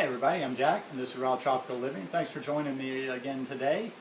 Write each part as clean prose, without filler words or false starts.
Hi everybody, I'm Jack and this is Raw Tropical Living. Thanks for joining me again today.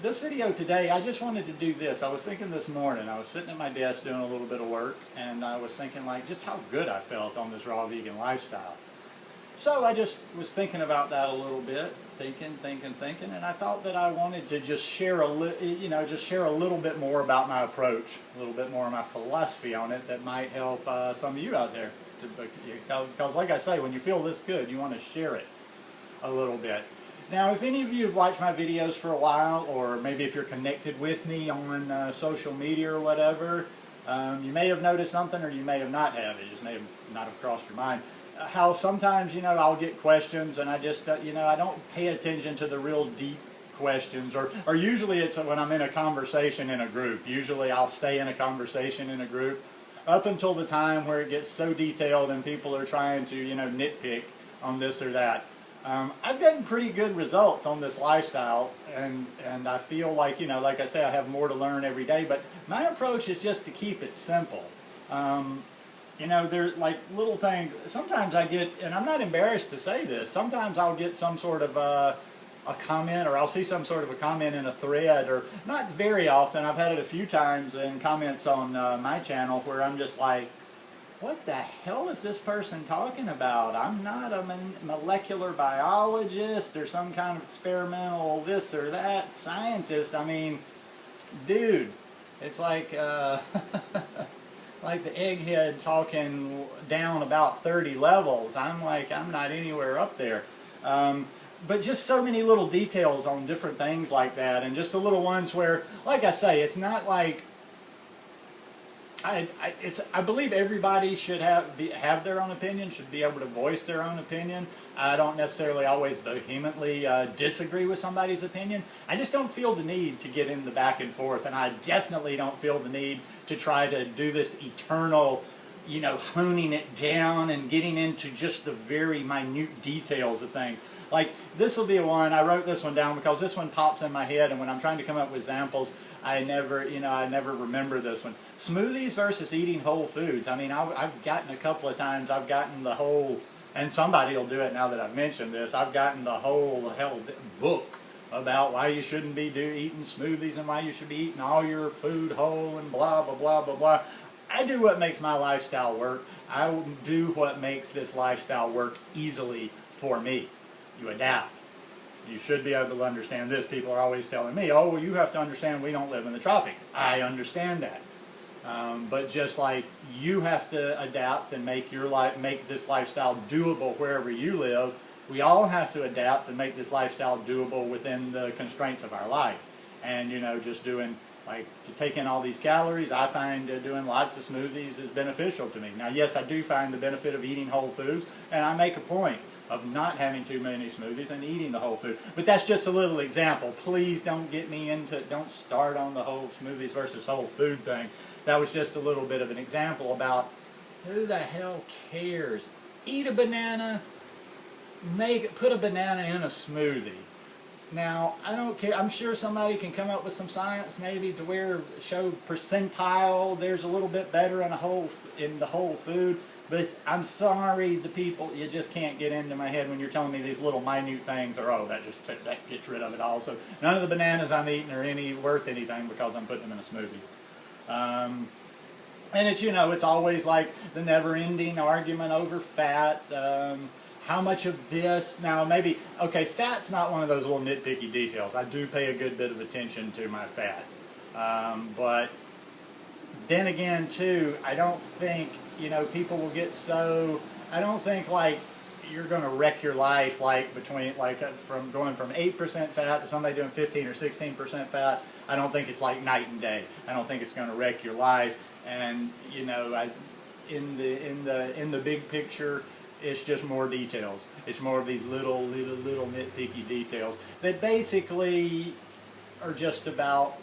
This video today, I just wanted to do this. I was thinking this morning, I was sitting at my desk doing a little bit of work and I was thinking like just how good I felt on this raw vegan lifestyle. So I just was thinking about that a little bit, thinking, and I thought that I wanted to just share a little bit more about my approach, a little bit more of my philosophy on it that might help some of you out there. Because like I say, when you feel this good, you want to share it a little bit. Now, if any of you have watched my videos for a while, or maybe if you're connected with me on social media or whatever, you may have noticed something, or you may have not have. It just may have not have crossed your mind. How sometimes, I'll get questions, and I just, I don't pay attention to the real deep questions, or usually it's when I'm in a conversation in a group. Usually I'll stay in a conversation in a group up until the time where it gets so detailed and people are trying to, nitpick on this or that. I've gotten pretty good results on this lifestyle, and I feel like, like I say, I have more to learn every day, but my approach is just to keep it simple. They're like little things. Sometimes I get, and I'm not embarrassed to say this, sometimes I'll get some sort of a comment, or I'll see some sort of a comment in a thread, or not very often. I've had it a few times in comments on my channel where I'm just like, what the hell is this person talking about? I'm not a molecular biologist or some kind of experimental this or that scientist. I mean, dude, it's like like the egghead talking down about 30 levels. I'm like, I'm not anywhere up there. But just so many little details on different things like that, and just the little ones where, like I say, it's not like I believe everybody should have their own opinion, should be able to voice their own opinion. I don't necessarily always vehemently disagree with somebody's opinion. I just don't feel the need to get in the back and forth, and I definitely don't feel the need to try to do this eternal, honing it down and getting into just the very minute details of things. Like, this will be one, I wrote this one down because this one pops in my head, and when I'm trying to come up with examples, I never remember this one. Smoothies versus eating whole foods. I mean, I've gotten a couple of times, I've gotten the whole, and somebody will do it now that I've mentioned this, I've gotten the whole book about why you shouldn't be eating smoothies and why you should be eating all your food whole and blah, blah, blah, blah, blah. I do what makes my lifestyle work. I do what makes this lifestyle work easily for me. You adapt. You should be able to understand this. People are always telling me, oh, well, you have to understand we don't live in the tropics. I understand that. But just like you have to adapt and make this lifestyle doable wherever you live, we all have to adapt and make this lifestyle doable within the constraints of our life. And, just doing, like, to take in all these calories, I find doing lots of smoothies is beneficial to me. Now, yes, I do find the benefit of eating whole foods, and I make a point of not having too many smoothies and eating the whole food. But that's just a little example. Please don't get me into, don't start on the whole smoothies versus whole food thing. That was just a little bit of an example about who the hell cares? Eat a banana, put a banana in a smoothie. Now, I don't care. I'm sure somebody can come up with some science maybe to where show percentile there's a little bit better in the whole food. But I'm sorry, the people, you just can't get into my head when you're telling me these little minute things, or that gets rid of it all. So none of the bananas I'm eating are worth anything because I'm putting them in a smoothie. And it's, it's always like the never-ending argument over fat. How much of this, now maybe, okay, fat's not one of those little nitpicky details. I do pay a good bit of attention to my fat. But then again, too, I don't think, people will get so, I don't think like you're going to wreck your life like from going from 8% fat to somebody doing 15 or 16% fat. I don't think it's like night and day. I don't think it's going to wreck your life. And, in the big picture, it's just more details. It's more of these little nitpicky details that basically are just about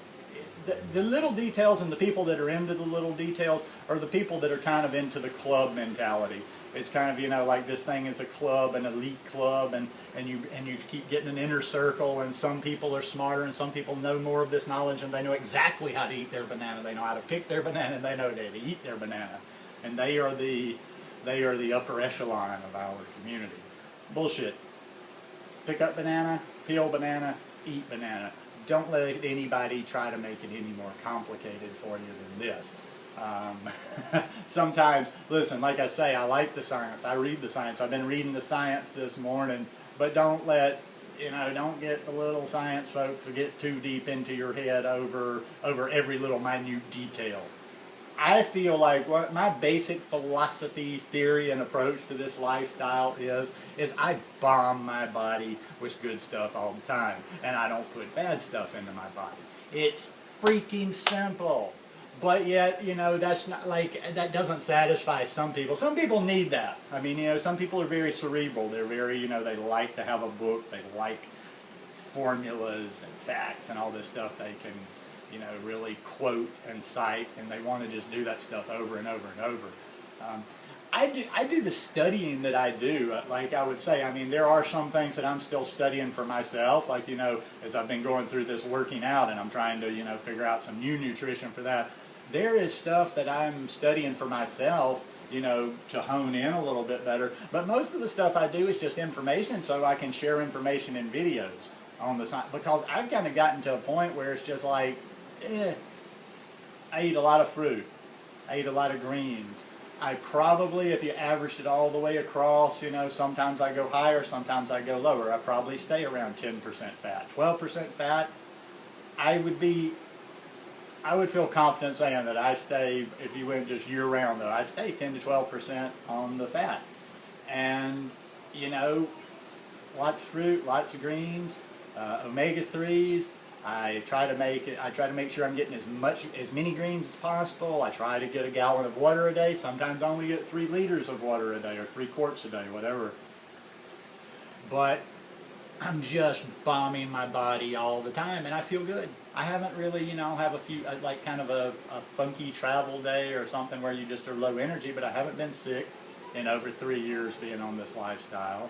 the little details, and the people that are into the little details are the people that are kind of into the club mentality. It's kind of, like this thing is a club, an elite club, and you keep getting an inner circle, and some people are smarter and some people know more of this knowledge, and they know exactly how to eat their banana. They know how to pick their banana, and they know how to eat their banana. And they are the upper echelon of our community. Bullshit. Pick up banana, peel banana, eat banana. Don't let anybody try to make it any more complicated for you than this. Sometimes, listen, like I say, I like the science. I read the science. I've been reading the science this morning, but don't let, don't get the little science folks to get too deep into your head over every little minute detail. I feel like what my basic philosophy, theory, and approach to this lifestyle is I bomb my body with good stuff all the time, and I don't put bad stuff into my body. It's freaking simple. But yet, that's not like, that doesn't satisfy some people. Some people need that. I mean, some people are very cerebral. They're very, they like to have a book. They like formulas and facts and all this stuff they can, really quote and cite, and they want to just do that stuff over and over and over. I do the studying that I do, like I would say. I mean, there are some things that I'm still studying for myself, like, as I've been going through this working out and I'm trying to, figure out some new nutrition for that. There is stuff that I'm studying for myself, to hone in a little bit better. But most of the stuff I do is just information, so I can share information in videos on the side, because I've kind of gotten to a point where it's just like, I eat a lot of fruit. I eat a lot of greens. I probably, if you averaged it all the way across, sometimes I go higher, sometimes I go lower. I probably stay around 10% fat. 12% fat, I would feel confident saying that I stay, if you went just year round though, I stay 10 to 12% on the fat. And, lots of fruit, lots of greens, omega-3s. I try to make sure I'm getting as many greens as possible. I try to get a gallon of water a day. Sometimes I only get 3 liters of water a day, or 3 quarts a day, whatever. But I'm just bombing my body all the time, and I feel good. I haven't really, have a few, like kind of a funky travel day or something where you just are low energy, but I haven't been sick in over 3 years being on this lifestyle.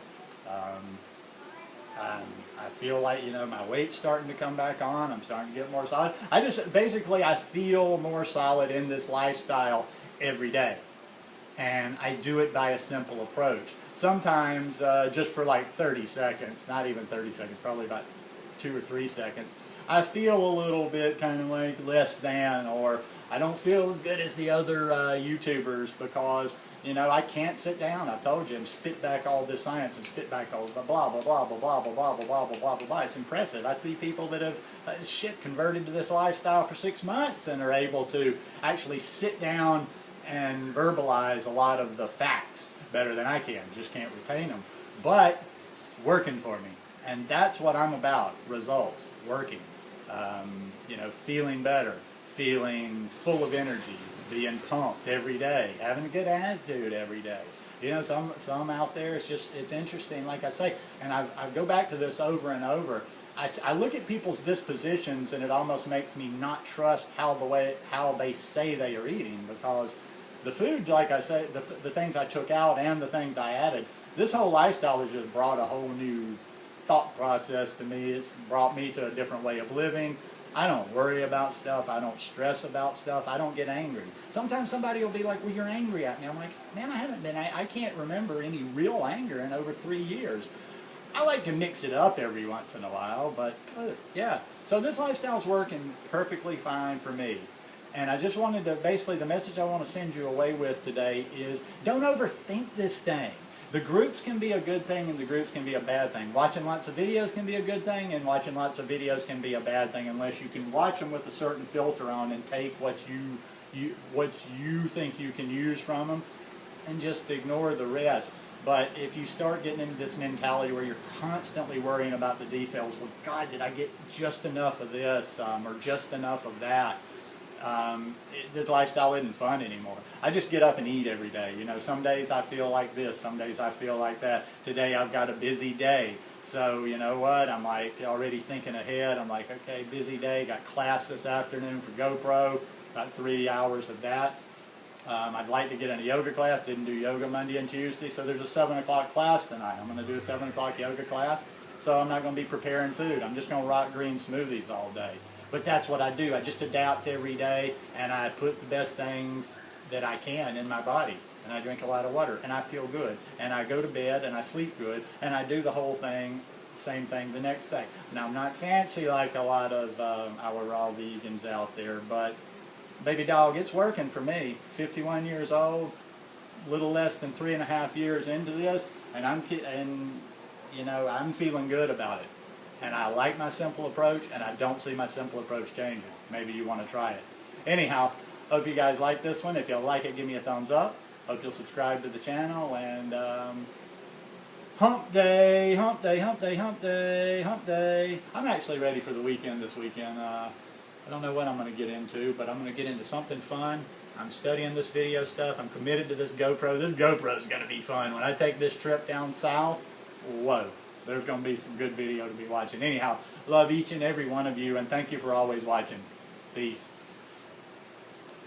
I feel like, my weight's starting to come back on. I'm starting to get more solid. I feel more solid in this lifestyle every day. And I do it by a simple approach. Sometimes just for like 30 seconds, not even 30 seconds, probably about 2 or 3 seconds, I feel a little bit kind of like less than, or I don't feel as good as the other YouTubers because, I can't sit down, I've told you, and spit back all this science and spit back all the blah, blah, blah, blah, blah, blah, blah, blah, blah, blah, blah, blah. It's impressive. I see people that have, converted to this lifestyle for 6 months and are able to actually sit down and verbalize a lot of the facts better than I can. Just can't retain them. But it's working for me. And that's what I'm about, results, working. Feeling better, feeling full of energy, being pumped every day, having a good attitude every day. Some out there, it's interesting, like I say, and I go back to this over and over. I look at people's dispositions, and it almost makes me not trust how they say they are eating, because the food, like I say, the things I took out and the things I added, this whole lifestyle has just brought a whole new thought process to me. It's brought me to a different way of living. I don't worry about stuff. I don't stress about stuff. I don't get angry. Sometimes somebody will be like, well, you're angry at me. I'm like, man, I can't remember any real anger in over 3 years. I like to mix it up every once in a while, but yeah. So this lifestyle's working perfectly fine for me. And I just wanted to, basically the message I want to send you away with today is, don't overthink this thing. The groups can be a good thing and the groups can be a bad thing. Watching lots of videos can be a good thing, and watching lots of videos can be a bad thing, unless you can watch them with a certain filter on and take what you think you can use from them and just ignore the rest. But if you start getting into this mentality where you're constantly worrying about the details, well, God, did I get just enough of this or just enough of that? This lifestyle isn't fun anymore. I just get up and eat every day. Some days I feel like this, some days I feel like that. Today I've got a busy day. So, you know what, I'm like already thinking ahead. I'm like, okay, busy day, got class this afternoon for GoPro, about 3 hours of that. I'd like to get in a yoga class, didn't do yoga Monday and Tuesday, so there's a 7 o'clock class tonight. I'm going to do a 7 o'clock yoga class, so I'm not going to be preparing food. I'm just going to rock green smoothies all day. But that's what I do. I just adapt every day, and I put the best things that I can in my body. and I drink a lot of water, and I feel good, and I go to bed, and I sleep good, and I do the whole thing, same thing the next day. Now, I'm not fancy like a lot of our raw vegans out there, but baby dog, it's working for me. 51 years old, little less than 3.5 years into this, and I'm feeling good about it. And I like my simple approach, and I don't see my simple approach changing. Maybe you want to try it. Anyhow, hope you guys like this one. If you like it, give me a thumbs up. Hope you'll subscribe to the channel. And hump day, hump day, hump day, hump day, hump day. I'm actually ready for the weekend this weekend. I don't know what I'm going to get into, but I'm going to get into something fun. I'm studying this video stuff. I'm committed to this GoPro. This GoPro is going to be fun. When I take this trip down south, whoa. There's going to be some good video to be watching. Anyhow, love each and every one of you, and thank you for always watching. Peace.